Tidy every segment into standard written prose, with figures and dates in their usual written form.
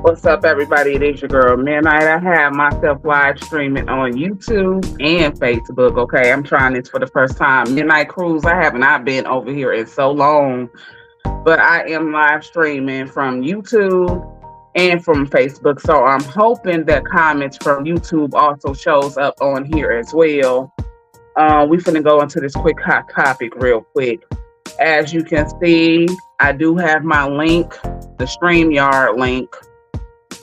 What's up, everybody? It is your girl, Midnight. I have myself live streaming on YouTube and Facebook. Okay, I'm trying this for the first time. Midnight Cruise. I have not been over here in so long, but I am live streaming from YouTube and from Facebook. So I'm hoping that comments from YouTube also shows up on here as well. We finna go into this quick hot topic real quick. As you can see, I do have my link, the StreamYard link,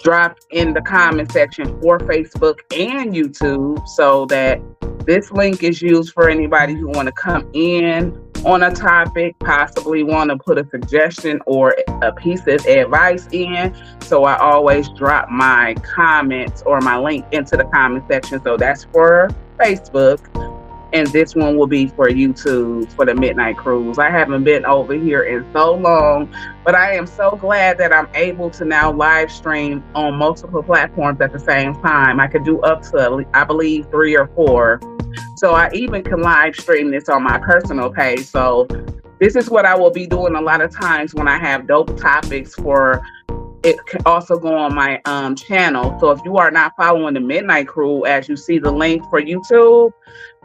dropped in the comment section for Facebook and YouTube, so that this link is used for anybody who want to come in on a topic, possibly want to put a suggestion or a piece of advice in. So I always drop my comments or my link into the comment section. So that's for Facebook. And this one will be for YouTube for the Midnight Cruise. I haven't been over here in so long, but I am so glad that I'm able to now live stream on multiple platforms at the same time. I could do up to, I believe, 3 or 4. So I even can live stream this on my personal page. So this is what I will be doing a lot of times when I have dope topics for. It can also go on my channel. So if you are not following the Midnight Crew, as you see the link for YouTube,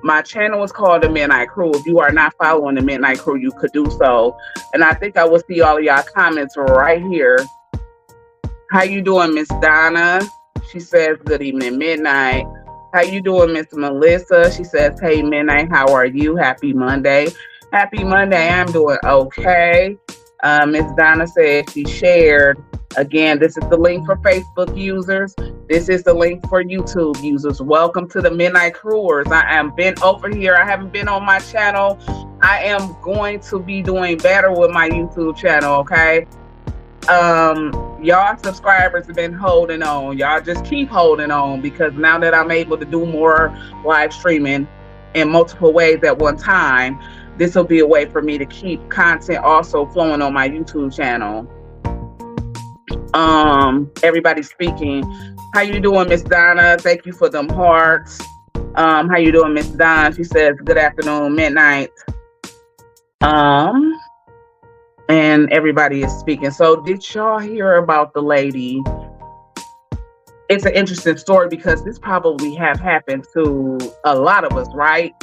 my channel is called the Midnight Crew. If you are not following the Midnight Crew, you could do so. And I think I will see all of y'all comments right here. How you doing, Miss Donna? She says, good evening, Midnight. How you doing, Miss Melissa? She says, hey, Midnight, how are you? Happy Monday. Happy Monday. I'm doing okay. Miss Donna said she shared. Again, this is the link for Facebook users. This is the link for YouTube users. Welcome to the Midnight Crewers. I am been over here. I haven't been on my channel. I am going to be doing better with my YouTube channel, okay? Y'all subscribers have been holding on. Y'all just keep holding on, because now that I'm able to do more live streaming in multiple ways at one time, this will be a way for me to keep content also flowing on my YouTube channel. Everybody speaking. How you doing, Miss Donna? Thank you for them hearts. How you doing, Miss Donna? She says, good afternoon, Midnight. And everybody is speaking. So did y'all hear about the lady? It's an interesting story because this probably have happened to a lot of us, right?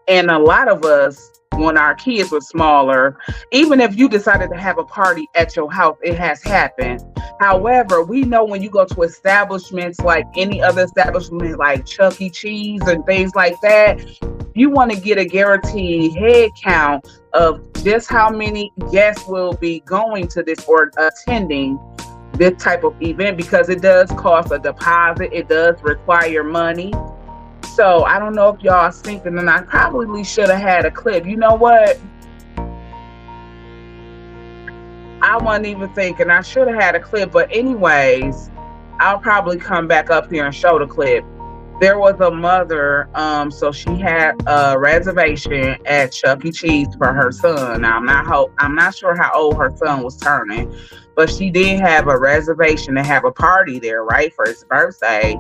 And a lot of us, when our kids were smaller, even if you decided to have a party at your house, it has happened. However, we know when you go to establishments like any other establishment, like Chuck E. Cheese and things like that, you want to get a guaranteed head count of just how many guests will be going to this or attending this type of event, because it does cost a deposit. It does require money. So I don't know if y'all are thinking, and I probably should have had a clip. You know what? I wasn't even thinking. I should have had a clip. But anyways, I'll probably come back up here and show the clip. There was a mother, so she had a reservation at Chuck E. Cheese for her son. Now, I'm not sure how old her son was turning, but she did have a reservation to have a party there, right, for his birthday.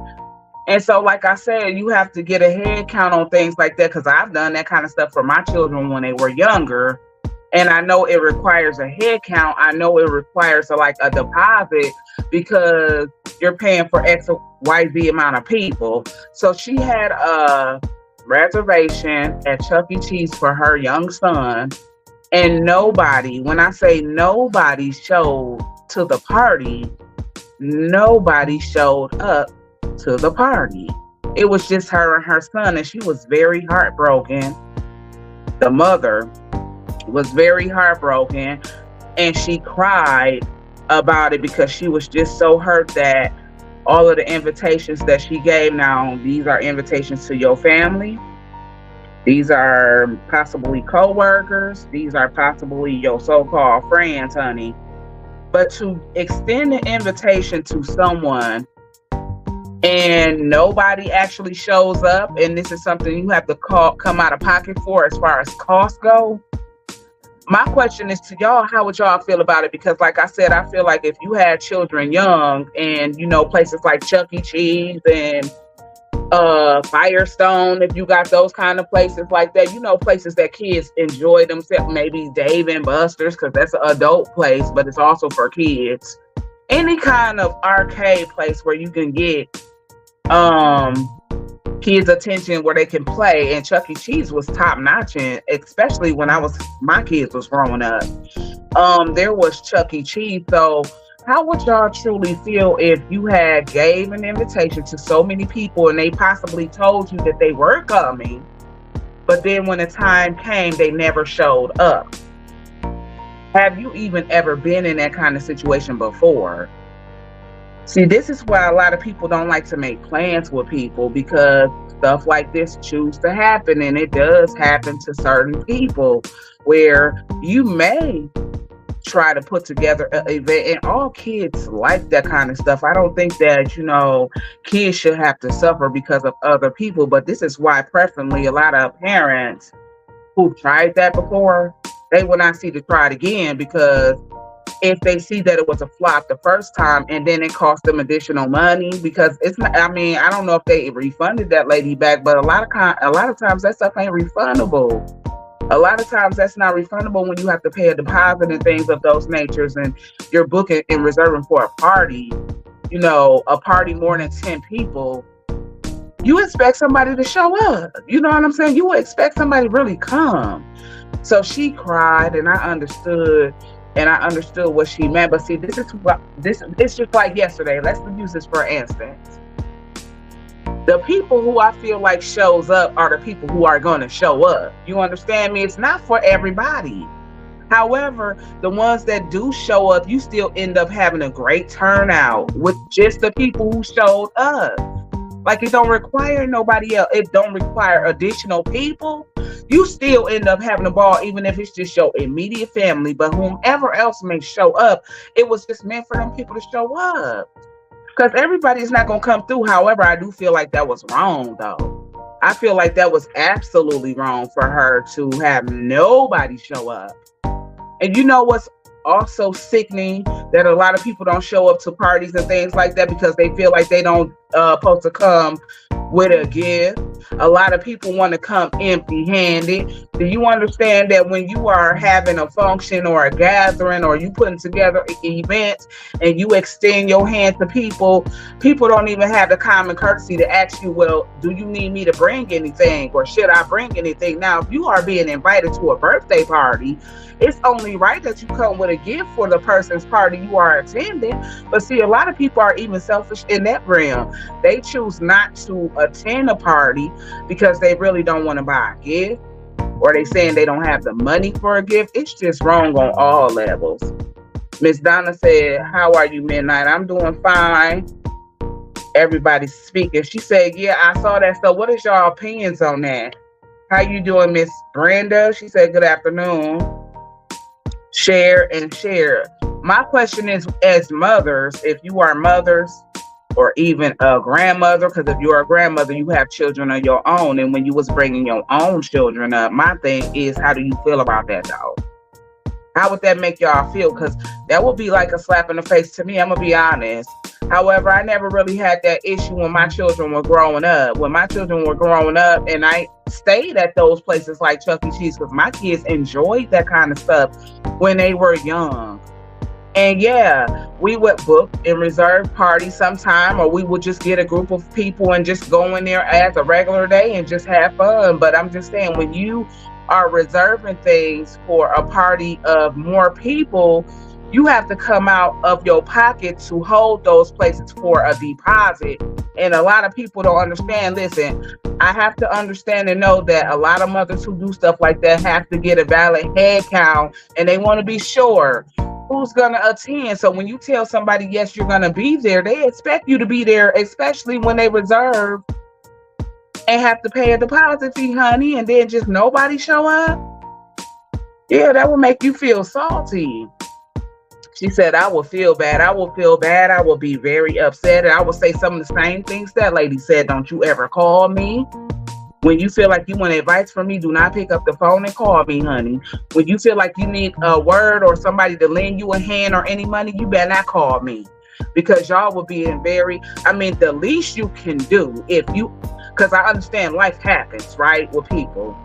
And so, like I said, you have to get a head count on things like that, because I've done that kind of stuff for my children when they were younger. And I know it requires a head count. I know it requires a deposit, because you're paying for X, Y, Z amount of people. So she had a reservation at Chuck E. Cheese for her young son. And nobody, when I say nobody showed to the party, nobody showed up to the party. It was just her and her son, and she was very heartbroken. The mother was very heartbroken, and she cried about it because she was just so hurt that all of the invitations that she gave, now these are invitations to your family, these are possibly co-workers, these are possibly your so-called friends, honey, but to extend an invitation to someone and nobody actually shows up, and this is something you have to come out of pocket for as far as costs go. My question is to y'all, how would y'all feel about it? Because like I said, I feel like if you had children young and, places like Chuck E. Cheese and Firestone, if you got those kind of places like that, places that kids enjoy themselves, maybe Dave and Buster's, because that's an adult place, but it's also for kids. any kind of arcade place where you can get um kids' attention where they can play, and Chuck E. Cheese was top notch, and especially when my kids was growing up. There was Chuck E. Cheese. So how would y'all truly feel if you had gave an invitation to so many people and they possibly told you that they were coming, but then when the time came, they never showed up? Have you even ever been in that kind of situation before? See, this is why a lot of people don't like to make plans with people, because stuff like this choose to happen, and it does happen to certain people where you may try to put together an event, and all kids like that kind of stuff. I don't think that, kids should have to suffer because of other people, but this is why preferably a lot of parents who've tried that before, they will not see to try it again, because if they see that it was a flop the first time and then it cost them additional money, because it's not, I mean, I don't know if they refunded that lady back, but a lot of times that stuff ain't refundable. A lot of times that's not refundable when you have to pay a deposit and things of those natures, and you're booking and reserving for a party, a party more than 10 people. You expect somebody to show up. You know what I'm saying? You would expect somebody to really come. So she cried, and I understood what she meant. But see, it's just like yesterday. Let's use this for instance. The people who I feel like shows up are the people who are going to show up. You understand me? It's not for everybody. However, the ones that do show up, you still end up having a great turnout with just the people who showed up. Like, it don't require nobody else. It don't require additional people. You still end up having a ball, even if it's just your immediate family. But whomever else may show up, it was just meant for them people to show up. Because everybody's not going to come through. However, I do feel like that was wrong, though. I feel like that was absolutely wrong for her to have nobody show up. And you know what's also sickening? That a lot of people don't show up to parties and things like that because they feel like they don't supposed to come with a gift. A lot of people want to come empty-handed. Do you understand that when you are having a function or a gathering, or you putting together events and you extend your hand to people don't even have the common courtesy to ask you, well, do you need me to bring anything, or should I bring anything? Now, if you are being invited to a birthday party, it's only right that you come with a gift for the person's party you are attending. But see, a lot of people are even selfish in that realm. They choose not to attend a party because they really don't want to buy a gift, or they saying they don't have the money for a gift. It's just wrong on all levels. Miss Donna said, how are you, Midnight? I'm doing fine. Everybody's speaking. She said, yeah, I saw that. So what is your opinions on that? How you doing, Miss Brenda? She said, good afternoon. Share and share. My question is, as mothers, if you are mothers or even a grandmother, because if you're a grandmother, you have children of your own. And when you was bringing your own children up, my thing is, how do you feel about that, though? How would that make y'all feel? Because that would be like a slap in the face to me. I'm going to be honest. However, I never really had that issue when my children were growing up. When my children were growing up, and I stayed at those places like Chuck E. Cheese, because my kids enjoyed that kind of stuff when they were young. And yeah, we would book and reserve parties sometime, or we would just get a group of people and just go in there as a regular day and just have fun. But I'm just saying, when you are reserving things for a party of more people, you have to come out of your pocket to hold those places for a deposit. And a lot of people don't understand. Listen, I have to understand and know that a lot of mothers who do stuff like that have to get a valid head count, and they want to be sure who's going to attend. So when you tell somebody, yes, you're going to be there, they expect you to be there, especially when they reserve and have to pay a deposit fee, honey, and then just nobody show up. Yeah, that will make you feel salty. She said, I will feel bad. I will feel bad. I will be very upset. And I will say some of the same things that lady said. Don't you ever call me. When you feel like you want advice from me, do not pick up the phone and call me, honey. When you feel like you need a word or somebody to lend you a hand or any money, you better not call me. Because y'all will be in the least you can do, because I understand life happens, right, with people.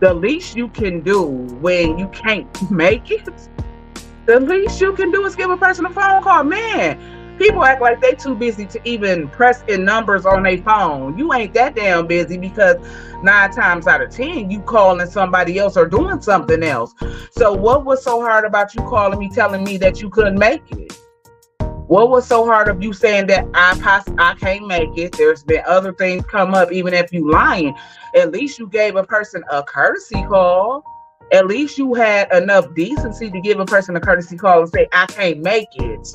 The least you can do when you can't make it, The least you can do is give a person a phone call. Man, people act like they too busy to even press in numbers on their phone. You ain't that damn busy, because 9 times out of 10 you calling somebody else or doing something else. So what was so hard about you calling me, telling me that you couldn't make it? What was so hard of you saying that I can't make it? There's been other things come up. Even if you lying, at least you gave a person a courtesy call. At least you had enough decency to give a person a courtesy call and say, I can't make it.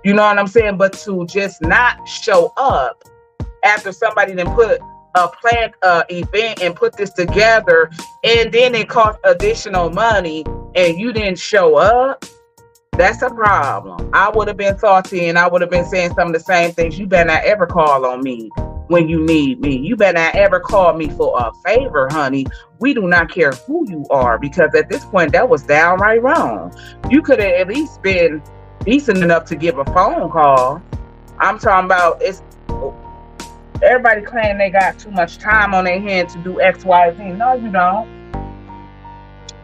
You know what I'm saying? But to just not show up after somebody then put a planned event and put this together, and then it cost additional money and you didn't show up, that's a problem. I would have been salty, and I would have been saying some of the same things. You better not ever call on me when you need me. You better not ever call me for a favor, honey. We do not care who you are, because at this point, that was downright wrong. You could have at least been decent enough to give a phone call. I'm talking about, it's everybody claiming they got too much time on their hand to do X, Y, Z. No, you don't.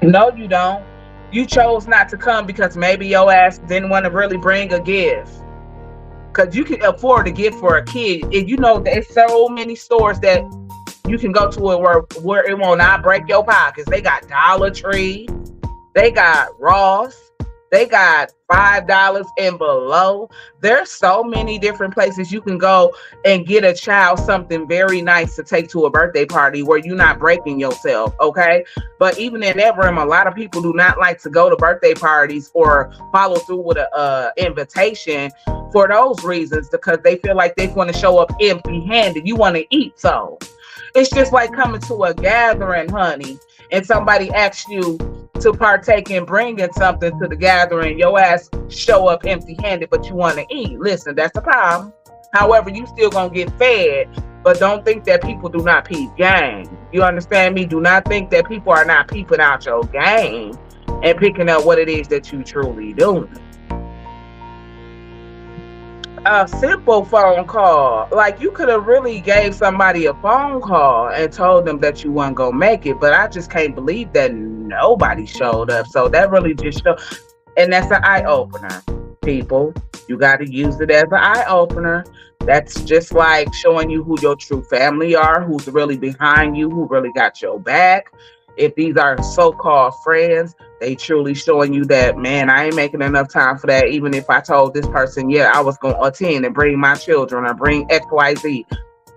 No, you don't. You chose not to come because maybe your ass didn't want to really bring a gift. Because you can afford a gift for a kid. And you know, there's so many stores that you can go to where it will not break your pockets. They got Dollar Tree. They got Ross. They got $5 and below. There's so many different places you can go and get a child something very nice to take to a birthday party where you're not breaking yourself, okay? But even in that room, a lot of people do not like to go to birthday parties or follow through with a invitation for those reasons, because they feel like they want to show up empty-handed. You want to eat, so it's just like coming to a gathering, honey, and somebody asks you to partake in bringing something to the gathering. Your ass show up empty-handed, but you want to eat. Listen, that's a problem. However, you still gonna get fed, but don't think that people do not peep game. You understand me? Do not think that people are not peeping out your game and picking up what it is that you truly doing. A simple phone call, like you could have really gave somebody a phone call and told them that you weren't gonna make it, but I just can't believe that nobody showed up. So that really just showed, and that's an eye-opener. People, you got to use it as an eye-opener. That's just like showing you who your true family are, who's really behind you, who really got your back. If these are so-called friends, they truly showing you that, man, I ain't making enough time for that. Even if I told this person, yeah, I was going to attend and bring my children or bring XYZ,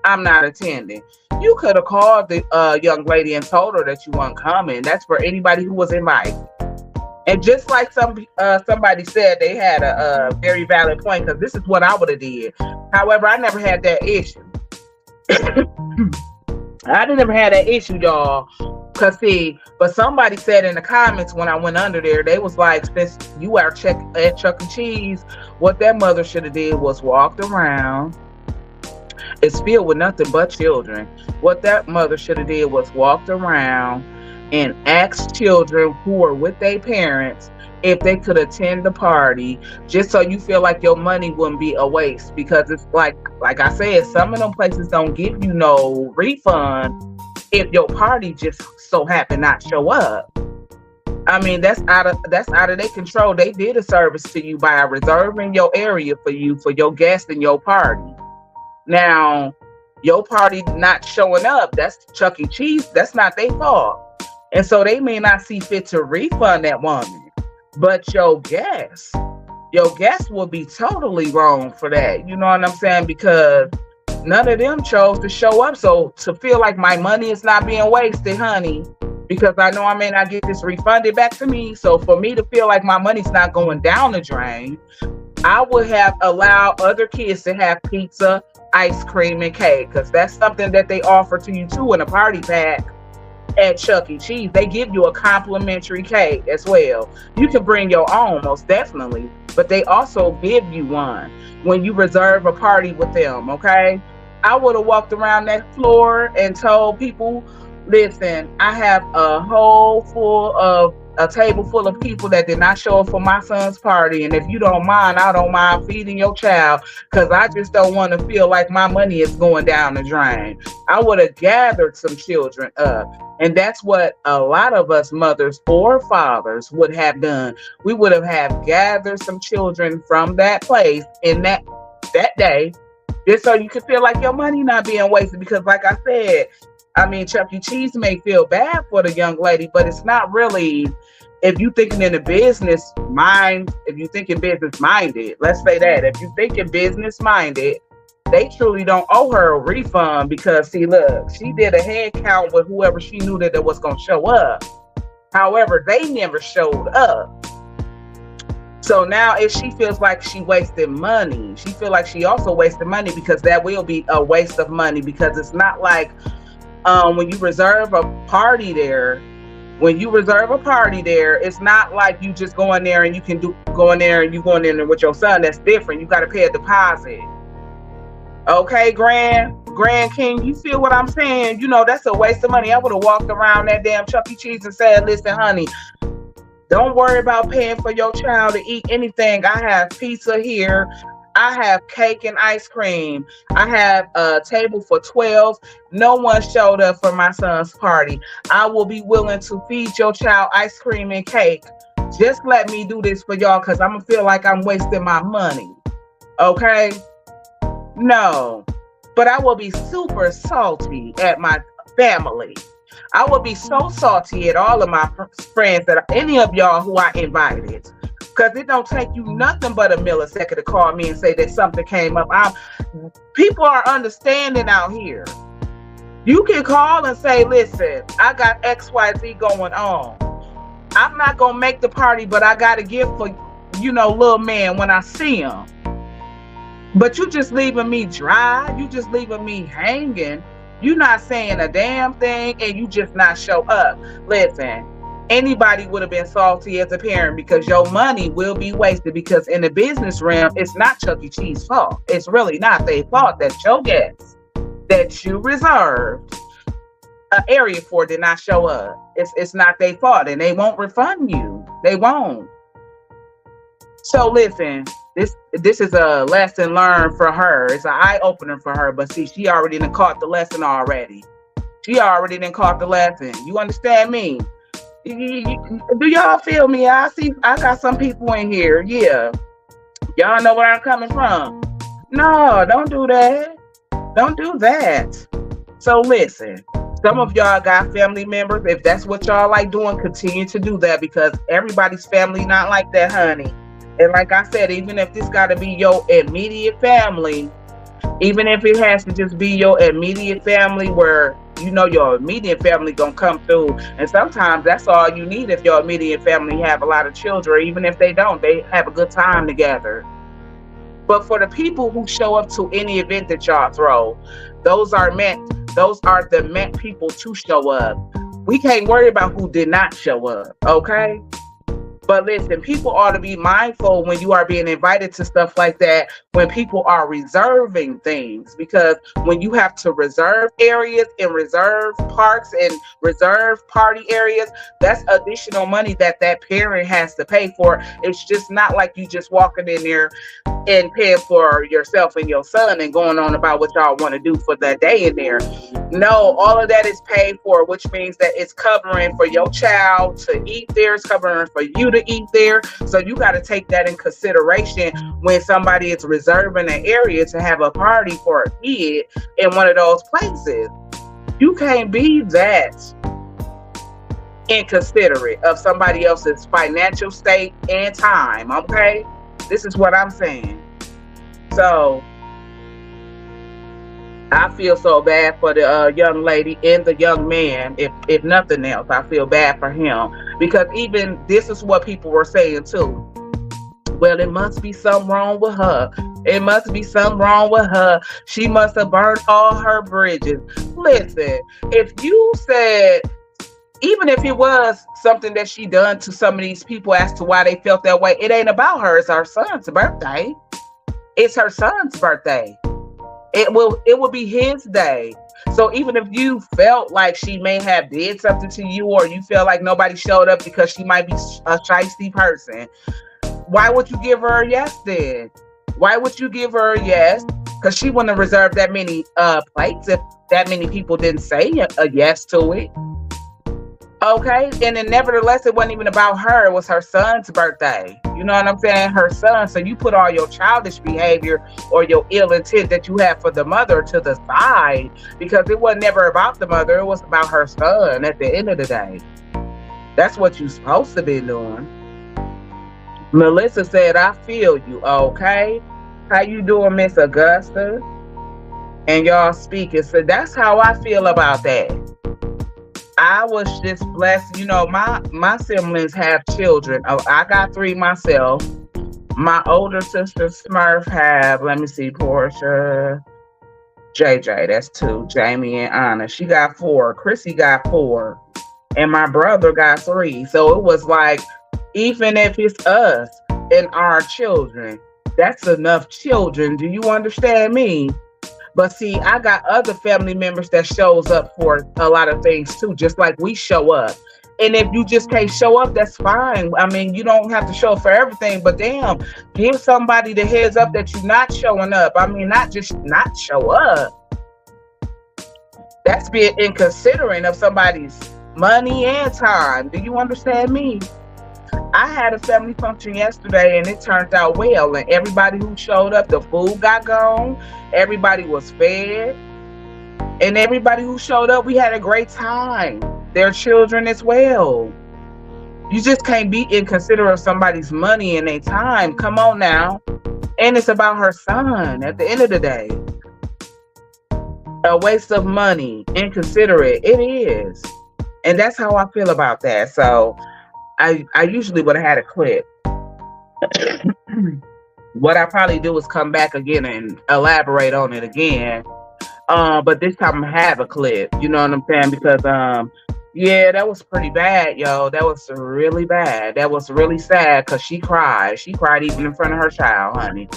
I'm not attending. You could have called the young lady and told her that you weren't coming. That's for anybody who was invited. And just like somebody said, they had a very valid point, because this is what I would have did. However, I never had that issue. I never had that issue, y'all. Cause see, but somebody said in the comments when I went under there, they was like, since you are at Chuck E. Cheese, what that mother should have did was walked around. It's filled with nothing but children. What that mother should have did was walked around and asked children who are with their parents if they could attend the party, just so you feel like your money wouldn't be a waste. Because it's like I said, some of them places don't give you no refund if your party just so happen not show up. I mean, that's out of their control. They did a service to you by reserving your area for you, for your guests and your party. Now, your party not showing up, that's Chuck E. Cheese. That's not their fault. And so they may not see fit to refund that woman. But your guests will be totally wrong for that. You know what I'm saying? Because none of them chose to show up. So to feel like my money is not being wasted, honey, because I know I may not get this refunded back to me. So for me to feel like my money's not going down the drain, I would have allowed other kids to have pizza, ice cream, and cake, because that's something that they offer to you too in a party pack at Chuck E. Cheese. They give you a complimentary cake as well. You can bring your own, most definitely, but they also give you one when you reserve a party with them, okay? I would have walked around that floor and told people, listen, I have a hole full of a table full of people that did not show up for my son's party. And if you don't mind, I don't mind feeding your child because I just don't want to feel like my money is going down the drain. I would have gathered some children up. And that's what a lot of us mothers or fathers would have done. We would have gathered some children from that place in that day, just so you could feel like your money not being wasted. Because like I said, I mean, Chuck E. Cheese may feel bad for the young lady, but it's not really, if you thinking in a business mind, if you thinking business minded, let's say that, if you thinking business minded, they truly don't owe her a refund because, see, look, she did a head count with whoever she knew that was going to show up. However, they never showed up. So now if she feels like she wasted money, she feel like she also wasted money because that will be a waste of money because it's not like when you reserve a party there, it's not like you just go in there and you can go in there with your son. That's different. You got to pay a deposit. Okay, Grand King, you feel what I'm saying? You know, that's a waste of money. I would have walked around that damn Chuck E. Cheese and said, listen, honey, don't worry about paying for your child to eat anything. I have pizza here. I have cake and ice cream. I have a table for 12. No one showed up for my son's party. I will be willing to feed your child ice cream and cake. Just let me do this for y'all because I'm going to feel like I'm wasting my money. Okay? No. But I will be super salty at my family. I will be so salty at all of my friends, that any of y'all who I invited. Because it don't take you nothing but a millisecond to call me and say that something came up. People are understanding out here. You can call and say, listen, I got XYZ going on. I'm not going to make the party, but I got a gift for, little man when I see him. But you just leaving me dry. You just leaving me hanging. You not saying a damn thing and you just not show up. Listen, anybody would have been salty as a parent because your money will be wasted, because in the business realm, it's not Chuck E. Cheese's fault. It's really not their fault that your guests that you reserved an area for did not show up. It's not their fault, and they won't refund you. They won't. So listen, this is a lesson learned for her. It's an eye-opener for her. But see, she already done caught the lesson already. She already done caught the lesson. You understand me? Do y'all feel me? I got some people in here. Yeah. Y'all know where I'm coming from. No, don't do that. Don't do that. So listen, some of y'all got family members. If that's what y'all like doing, continue to do that, because everybody's family not like that, honey. And like I said, even if this got to be your immediate family, even if it has to just be your immediate family where your immediate family gonna come through, and sometimes that's all you need. If your immediate family have a lot of children, even if they don't, they have a good time together. But for the people who show up to any event that y'all throw, those are the meant people to show up. We can't worry about who did not show up, okay? But listen, people ought to be mindful when you are being invited to stuff like that, when people are reserving things, because when you have to reserve areas and reserve parks and reserve party areas, that's additional money that parent has to pay for. It's just not like you just walking in there and paying for yourself and your son and going on about what y'all want to do for that day in there. No, all of that is paid for, which means that it's covering for your child to eat there, it's covering for you to eat there. So you got to take that in consideration when somebody is reserving an area to have a party for a kid in one of those places. You can't be that inconsiderate of somebody else's financial state and time, okay? This is what I'm saying. So I feel so bad for the young lady and the young man. If nothing else, I feel bad for him, because even this is what people were saying too. Well, it must be something wrong with her. It must be something wrong with her. She must have burned all her bridges. Listen, if you said, even if it was something that she done to some of these people as to why they felt that way, it ain't about her. It's her son's birthday. It's her son's birthday. It will be his day. So even if you felt like she may have did something to you, or you feel like nobody showed up because she might be a shiesty person, why would you give her a yes then? Why would you give her a yes? Because she wouldn't have reserved that many plates if that many people didn't say a yes to it. Okay, and then nevertheless, it wasn't even about her. It was her son's birthday. You know what I'm saying? Her son. So you put all your childish behavior or your ill intent that you have for the mother to the side, because it was never about the mother. It was about her son at the end of the day. That's what you're supposed to be doing. Melissa said, I feel you. Okay. How you doing, Miss Augusta? And y'all speaking. So that's how I feel about that. I was just blessed. You know, my siblings have children. Oh, I got 3 myself. My older sister Smurf have, let me see, Portia, JJ, that's 2, Jamie and Anna. She got 4. Chrissy got 4. And my brother got 3. So it was like, even if it's us and our children, that's enough children. Do you understand me? But see, I got other family members that shows up for a lot of things too, just like we show up. And if you just can't show up, that's fine. I mean, you don't have to show up for everything, but damn, give somebody the heads up that you're not showing up. I mean, not just not show up. That's being inconsiderate of somebody's money and time. Do you understand me? I had a family function yesterday and it turned out well, and everybody who showed up, the food got gone, everybody was fed, and everybody who showed up, we had a great time. Their children as well. You just can't be inconsiderate of somebody's money and their time. Come on now. And it's about her son at the end of the day. A waste of money, inconsiderate. It is. And that's how I feel about that. So I usually would have had a clip. What I probably do is come back again and elaborate on it again. But this time I have a clip. You know what I'm saying? Because yeah, that was pretty bad, yo. That was really bad. That was really sad because she cried. She cried even in front of her child, honey.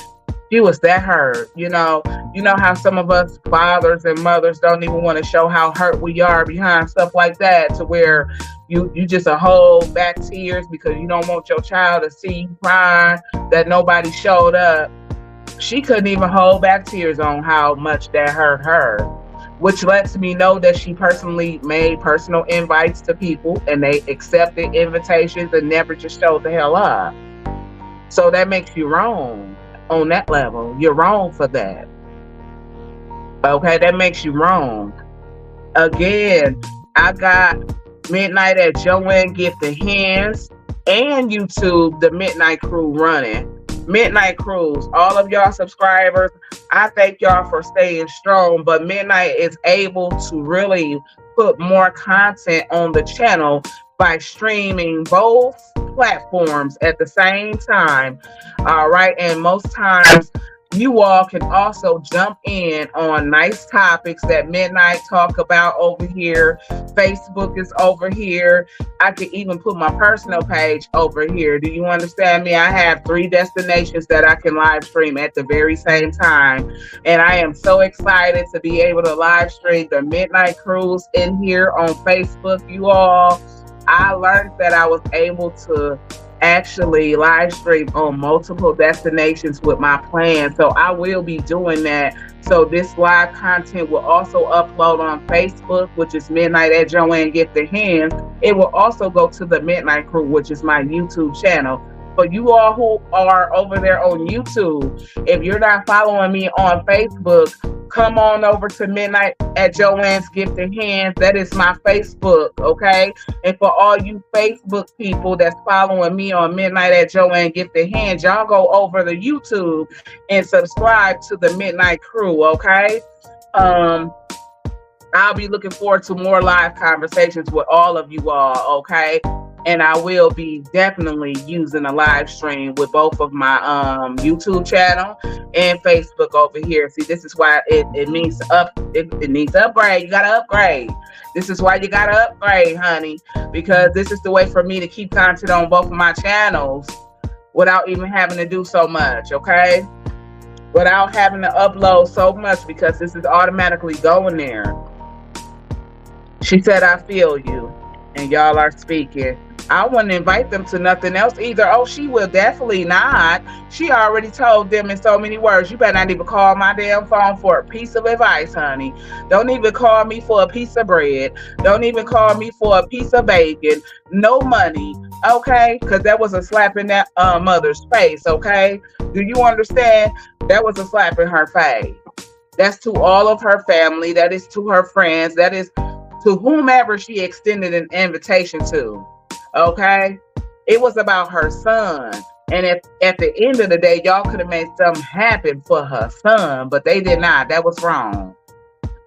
She was that hurt, you know how some of us fathers and mothers don't even want to show how hurt we are behind stuff like that, to where you just hold back tears because you don't want your child to see you crying that nobody showed up. She couldn't even hold back tears on how much that hurt her, which lets me know that she personally made personal invites to people and they accepted invitations and never just showed the hell up. So that makes you wrong. On that level, you're wrong for that. Okay, that makes you wrong. Again, I got Midnight at Joanne Gift the Hands and YouTube, the Midnight Crew running. Midnight Crews, all of y'all subscribers, I thank y'all for staying strong, but Midnight is able to really put more content on the channel by streaming both platforms at the same time. All right, and most times you all can also jump in on nice topics that Midnight talk about over here. Facebook is over here. I can even put my personal page over here. Do you understand me? I have 3 destinations that I can live stream at the very same time. And I am so excited to be able to live stream the Midnight Cruise in here on Facebook, you all. I learned that I was able to actually live stream on multiple destinations with my plan. So I will be doing that. So this live content will also upload on Facebook, which is Midnight at Joanne Gift the Hands. It will also go to the Midnight Crew, which is my YouTube channel. For you all who are over there on YouTube, if you're not following me on Facebook, come on over to Midnight at Joanne's Gifted Hands. That is my Facebook, okay? And for all you Facebook people that's following me on Midnight at Joanne Gifted Hands, y'all go over to YouTube and subscribe to the Midnight Crew, okay? I'll be looking forward to more live conversations with all of you all, okay? And I will be definitely using a live stream with both of my YouTube channel and Facebook over here. See, this is why it needs it needs upgrade. You gotta upgrade. This is why you gotta upgrade, honey, because this is the way for me to keep content on both of my channels without even having to do so much, okay? Without having to upload so much, because this is automatically going there. She said, I feel you. And y'all are speaking. I wouldn't invite them to nothing else either. Oh, she will definitely not. She already told them in so many words, you better not even call my damn phone for a piece of advice, honey. Don't even call me for a piece of bread. Don't even call me for a piece of bacon. No money. Okay? Because that was a slap in that mother's face. Okay? Do you understand? That was a slap in her face. That's to all of her family. That is to her friends. That is to whomever she extended an invitation to. Okay? It was about her son. And at the end of the day, y'all could have made something happen for her son, but they did not. That was wrong.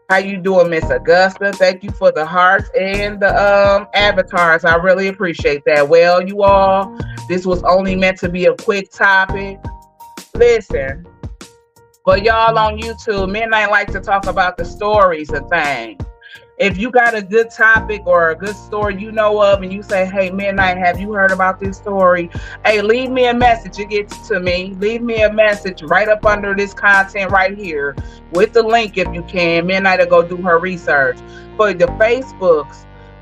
How you doing, Miss Augusta? Thank you for the hearts and the avatars. I really appreciate that. Well, you all, this was only meant to be a quick topic. Listen, but y'all on YouTube, Midnight like to talk about the stories and things. If you got a good topic or a good story you know of and you say, hey, Midnight, have you heard about this story? Hey, leave me a message. It gets to me. Leave me a message right up under this content right here with the link if you can. Midnight will go do her research. For the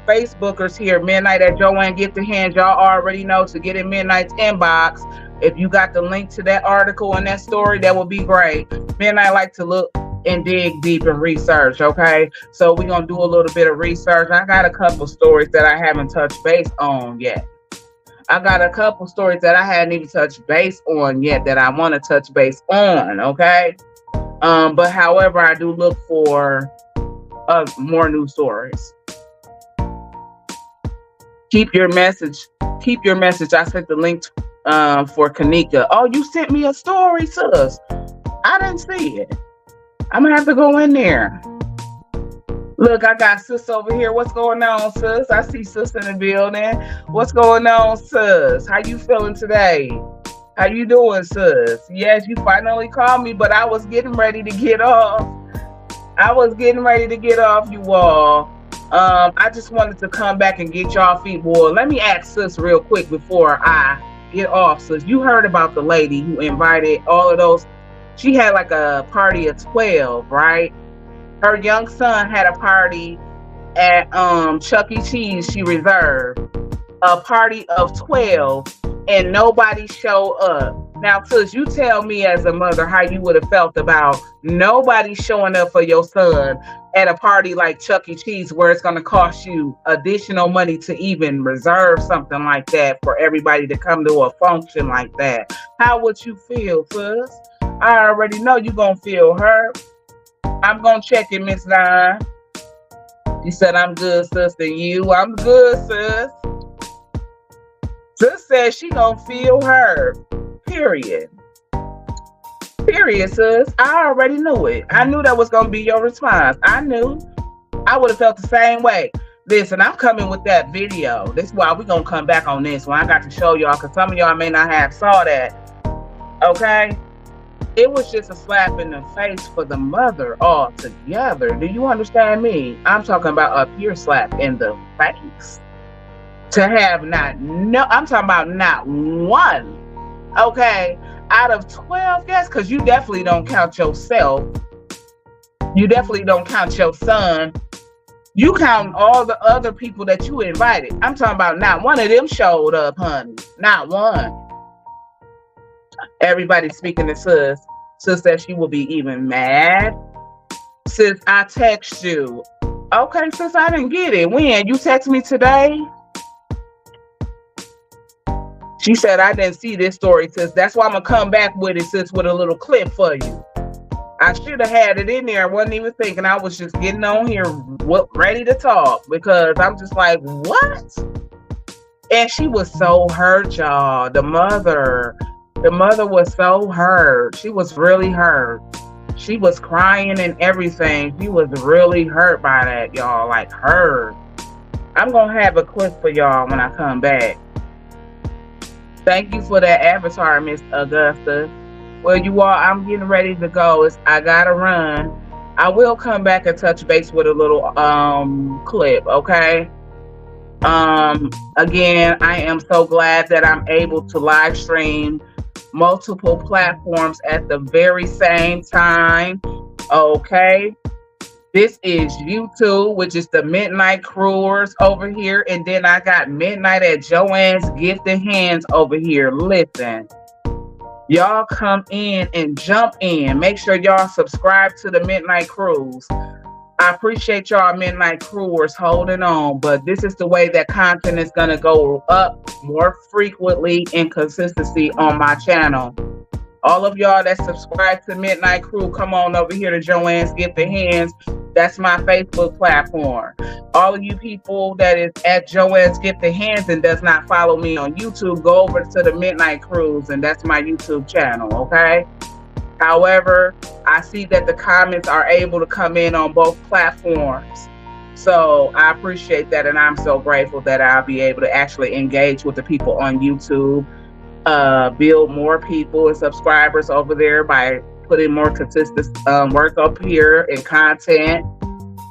Facebookers here, Midnight at Joanne Get the Hands, y'all already know to get in Midnight's inbox. If you got the link to that article and that story, that would be great. Midnight like to look and dig deep and research, okay? So we're going to do a little bit of research. I got a couple stories that I haven't touched base on yet. I got a couple stories that I hadn't even touched base on yet that I want to touch base on, okay? But however, I do look for more new stories. Keep your message. I sent the link for Kanika. Oh, you sent me a story, sis. I didn't see it. I'm gonna have to go in there. Look, I got sis over here. What's going on, sis? I see sis in the building. What's going on, sis? How you feeling today? How you doing, sis? Yes, you finally called me, but I was getting ready to get off. You all. I just wanted to come back and get y'all feet boiled. Let me ask sis real quick before I get off, sis. You heard about the lady who invited all of those. She had like a party of 12, right? Her young son had a party at Chuck E. Cheese. She reserved a party of 12 and nobody showed up. Now, sis, you tell me as a mother how you would have felt about nobody showing up for your son at a party like Chuck E. Cheese where it's going to cost you additional money to even reserve something like that for everybody to come to a function like that. How would you feel, sis? I already know you're going to feel hurt. I'm going to check it, Miss Nine. She said, I'm good, sis, and you. I'm good, sis. Sis said she going to feel hurt. Period, sis. I already knew it. I knew that was going to be your response. I knew. I would have felt the same way. Listen, I'm coming with that video. This is why we're going to come back on this one. I got to show y'all because some of y'all may not have saw that. Okay? It was just a slap in the face for the mother altogether. Do you understand me? I'm talking about a pure slap in the face. To have I'm talking about not one, okay, out of 12 guests, because you definitely don't count yourself. You definitely don't count your son. You count all the other people that you invited. I'm talking about not one of them showed up, honey. Not one. Everybody speaking to sis. Sis said she will be even mad. Sis, I text you. Okay, sis, I didn't get it. When? You text me today? She said, I didn't see this story, sis. That's why I'm going to come back with it, sis, with a little clip for you. I should have had it in there. I wasn't even thinking. I was just getting on here ready to talk because I'm just like, what? And she was so hurt, y'all. The mother was so hurt. She was really hurt. She was crying and everything. She was really hurt by that, y'all. Like, hurt. I'm going to have a clip for y'all when I come back. Thank you for that avatar, Miss Augusta. Well, you all, I'm getting ready to go. I got to run. I will come back and touch base with a little clip, okay? Again, I am so glad that I'm able to live stream multiple platforms at the very same time. Okay. This is YouTube, which is the Midnight Crewers over here. And then I got Midnight at Joanne's Gifted Hands over here. Listen, y'all come in and jump in. Make sure y'all subscribe to the Midnight Cruise. I appreciate y'all Midnight Crewers holding on, but this is the way that content is going to go up more frequently and consistency on my channel. All of y'all that subscribe to Midnight Crew, come on over here to Joanne's Gifted Hands. That's my Facebook platform. All of you people that is at Joanne's Gifted Hands and does not follow me on YouTube, go over to the Midnight Cruise, and that's my YouTube channel, okay? However, I see that the comments are able to come in on both platforms. So I appreciate that, and I'm so grateful that I'll be able to actually engage with the people on YouTube, build more people and subscribers over there by putting more consistent work up here and content.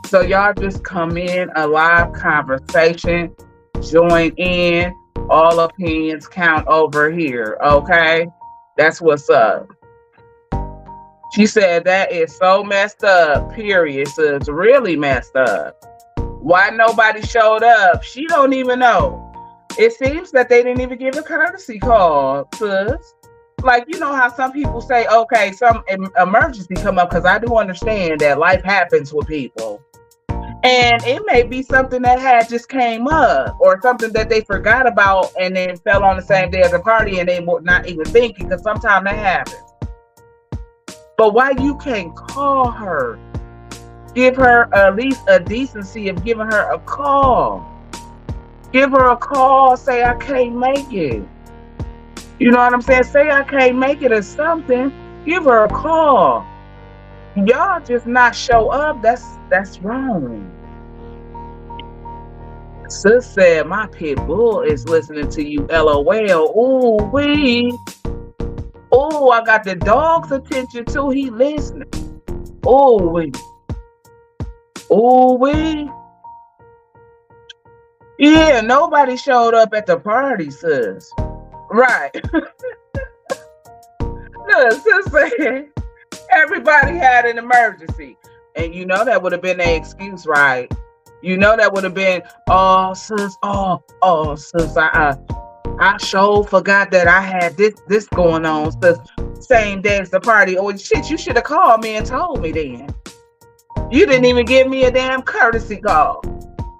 So y'all just come in, a live conversation, join in, all opinions count over here, okay? That's what's up. She said that is so messed up, period. So it's really messed up. Why nobody showed up? She don't even know. It seems that they didn't even give a courtesy call, sis. Like, you know how some people say, okay, some emergency come up, because I do understand that life happens with people. And it may be something that had just came up, or something that they forgot about and then fell on the same day as the party and they were not even thinking, because sometimes that happens. But why you can't call her? Give her at least a decency of giving her a call. Give her a call, say I can't make it. You know what I'm saying? Say I can't make it or something. Give her a call. Y'all just not show up. That's wrong. Sis said my pit bull is listening to you. LOL. Ooh wee. Ooh, I got the dog's attention too. He listening. Ooh wee. Ooh wee. Yeah, nobody showed up at the party, sis. Right. Look, sis said everybody had an emergency. And you know that would have been an excuse, right? You know that would have been, oh, sis, sis, I sure forgot that I had this going on, sis. Same day as the party. Oh, shit, you should have called me and told me then. You didn't even give me a damn courtesy call.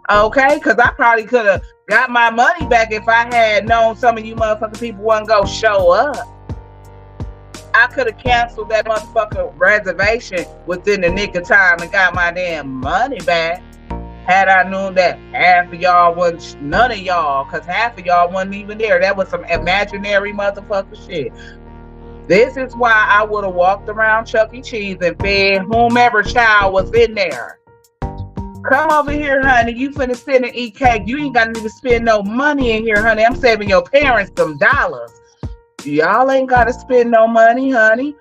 Okay, because I probably could have got my money back if I had known some of you motherfucking people wasn't gonna show up. I could have canceled that motherfucking reservation within the nick of time and got my damn money back. Had I known that half of y'all wasn't, none of y'all, because half of y'all wasn't even there. That was some imaginary motherfucker shit. This is why I would have walked around Chuck E. Cheese and fed whomever child was in there. Come over here, honey. You finna sit and eat cake. You ain't got to even spend no money in here, honey. I'm saving your parents some dollars. Y'all ain't got to spend no money, honey.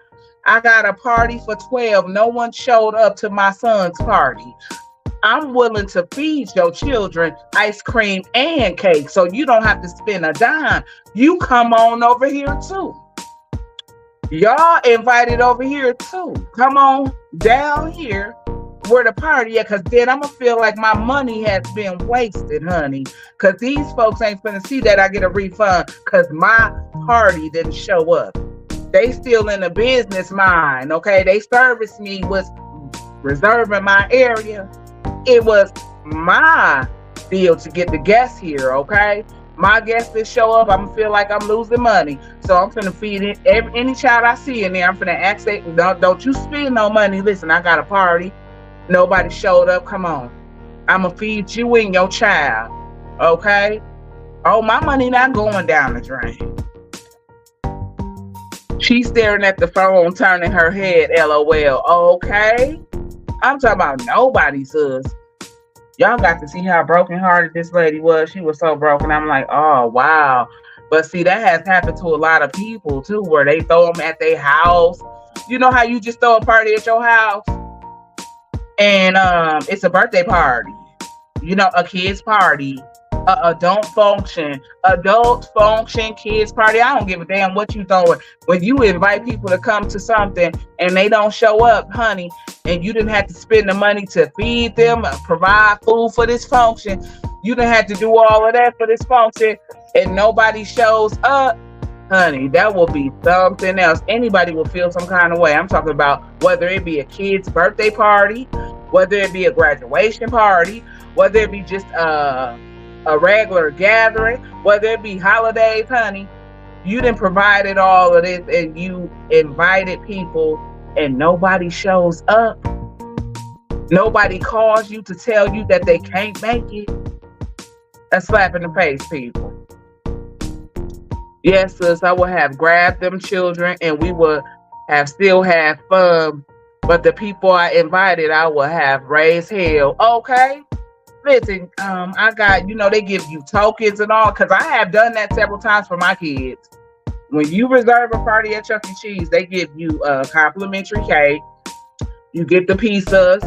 I got a party for 12. No one showed up to my son's party. I'm willing to feed your children ice cream and cake, so you don't have to spend a dime. You come on over here, too. Y'all invited over here, too. Come on down here where the party at, because then I'm gonna feel like my money has been wasted, honey, because these folks ain't finna see that I get a refund because my party didn't show up. They still in the business mind, okay? They service me was reserving my area. It was my deal to get the guests here, okay? My guests that show up, I'm gonna feel like I'm losing money, so I'm finna feed it any child I see in there. I'm finna ask they, don't you spend no money. Listen, I got a party. Nobody showed up. Come on. I'm going to feed you and your child. Okay? Oh, my money not going down the drain. She's staring at the phone, turning her head. LOL. Okay? I'm talking about nobody, sis. Y'all got to see how brokenhearted this lady was. She was so broken. I'm like, oh, wow. But see, that has happened to a lot of people, too, where they throw them at their house. You know how you just throw a party at your house? And it's a birthday party, you know, a kid's party, Adult function, adult function, kids party. I don't give a damn what you throwing. When you invite people to come to something and they don't show up, honey, and you didn't have to spend the money to feed them, provide food for this function, you didn't have to do all of that for this function, and nobody shows up, honey, that will be something else. Anybody will feel some kind of way. I'm talking about whether it be a kid's birthday party, whether it be a graduation party, whether it be just a regular gathering, whether it be holidays, honey. You didn't provided all of this and you invited people and nobody shows up. Nobody calls you to tell you that they can't make it. A slap in the face, people. Yes, sis, I would have grabbed them children and we would have still had fun. But the people I invited, I would have raised hell. Okay? Listen, I got, they give you tokens and all, because I have done that several times for my kids. When you reserve a party at Chuck E. Cheese, they give you a complimentary cake. You get the pizzas.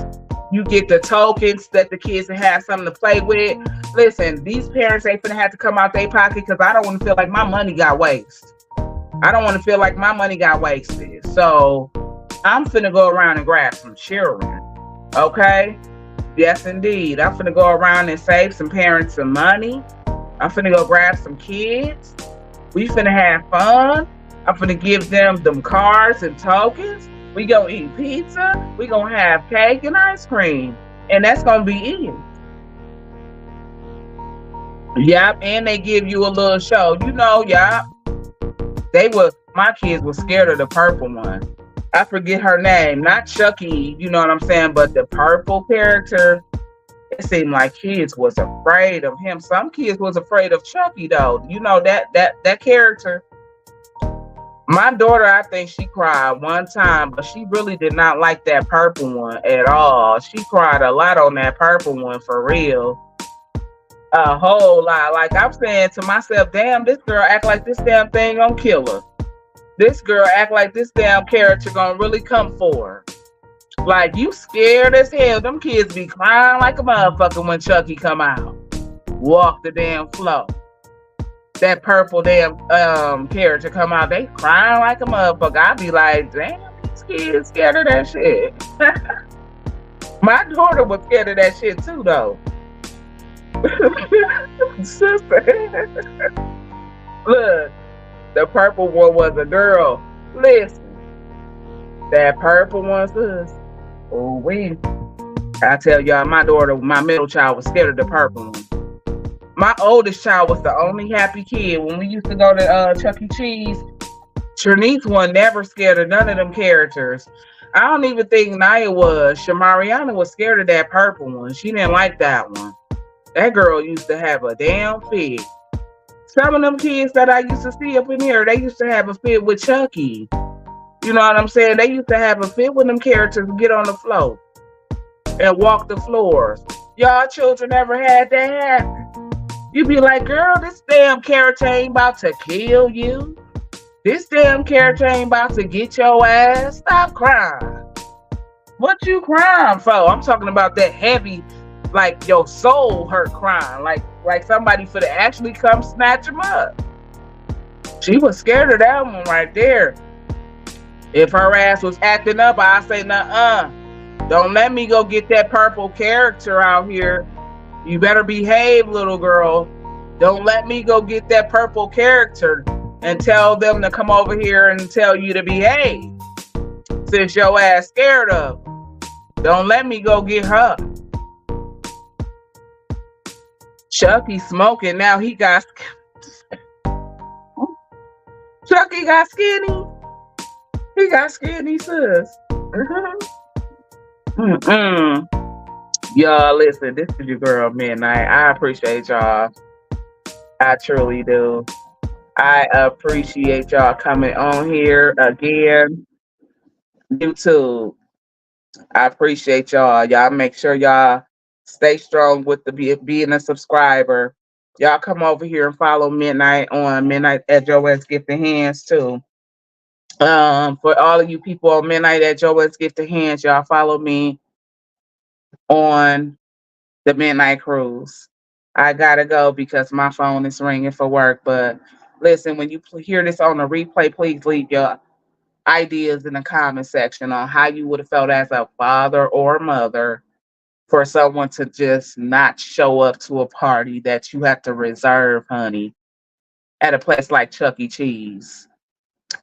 You get the tokens that the kids can have something to play with. Listen, these parents ain't finna have to come out their pocket because I don't want to feel like my money got wasted. I don't want to feel like my money got wasted. So I'm finna go around and grab some children. Okay? Yes, indeed. I'm finna go around and save some parents some money. I'm finna go grab some kids. We finna have fun. I'm finna give them cards and tokens. We gonna eat pizza. We gonna have cake and ice cream. And that's gonna be it. Yep, and they give you a little show. Yep. My kids were scared of the purple one. I forget her name. Not Chucky, you know what I'm saying? But the purple character, it seemed like kids was afraid of him. Some kids was afraid of Chucky though. That character. My daughter, I think she cried one time, but she really did not like that purple one at all. She cried a lot on that purple one for real. A whole lot. Like I'm saying to myself, damn, this girl act like this damn thing gonna kill her. This girl act like this damn character gonna really come for her. Like you scared as hell. Them kids be crying like a motherfucker when Chucky come out. Walk the damn floor. That purple damn character come out, they crying like a motherfucker. I be like, damn, these kids scared of that shit. My daughter was scared of that shit too, though. Sister, look, the purple one was a girl. Listen, that purple one, sis. Oh, wait. I tell y'all, my daughter, my middle child, was scared of the purple one. My oldest child was the only happy kid. When we used to go to Chuck E. Cheese, Trinice was never scared of none of them characters. I don't even think Naya was. Shamariana was scared of that purple one. She didn't like that one. That girl used to have a damn fit. Some of them kids that I used to see up in here, they used to have a fit with Chucky. You know what I'm saying? They used to have a fit with them characters and get on the floor and walk the floors. Y'all children ever had that happen? You be like, girl, this damn character ain't about to kill you. This damn character ain't about to get your ass. Stop crying. What you crying for? I'm talking about that heavy, like your soul hurt crying. Like somebody for to actually come snatch him up. She was scared of that one right there. If her ass was acting up, I'd say, nuh-uh. Don't let me go get that purple character out here. You better behave, little girl. Don't let me go get that purple character and tell them to come over here and tell you to behave. Since your ass scared of. Don't let me go get her. Chucky smoking now. He got Chucky got skinny. He got skinny, sis. Y'all, listen, this is your girl, Midnight. I appreciate y'all. I truly do. I appreciate y'all coming on here again. YouTube. I appreciate y'all. Y'all make sure y'all stay strong with the being a subscriber. Y'all come over here and follow Midnight on Midnight at Joelle's Gifted Hands too. For all of you people on Midnight at Joelle's Gifted Hands, y'all follow me on the Midnight Cruise. I gotta go because my phone is ringing for work. But listen, when you hear this on the replay, please leave your ideas in the comment section on how you would have felt as a father or mother for someone to just not show up to a party that you have to reserve, honey, at a place like Chuck E. Cheese.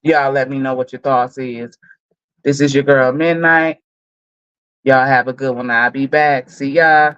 Y'all let me know what your thoughts is. This is your girl Midnight. Y'all have a good one. I'll be back. See ya.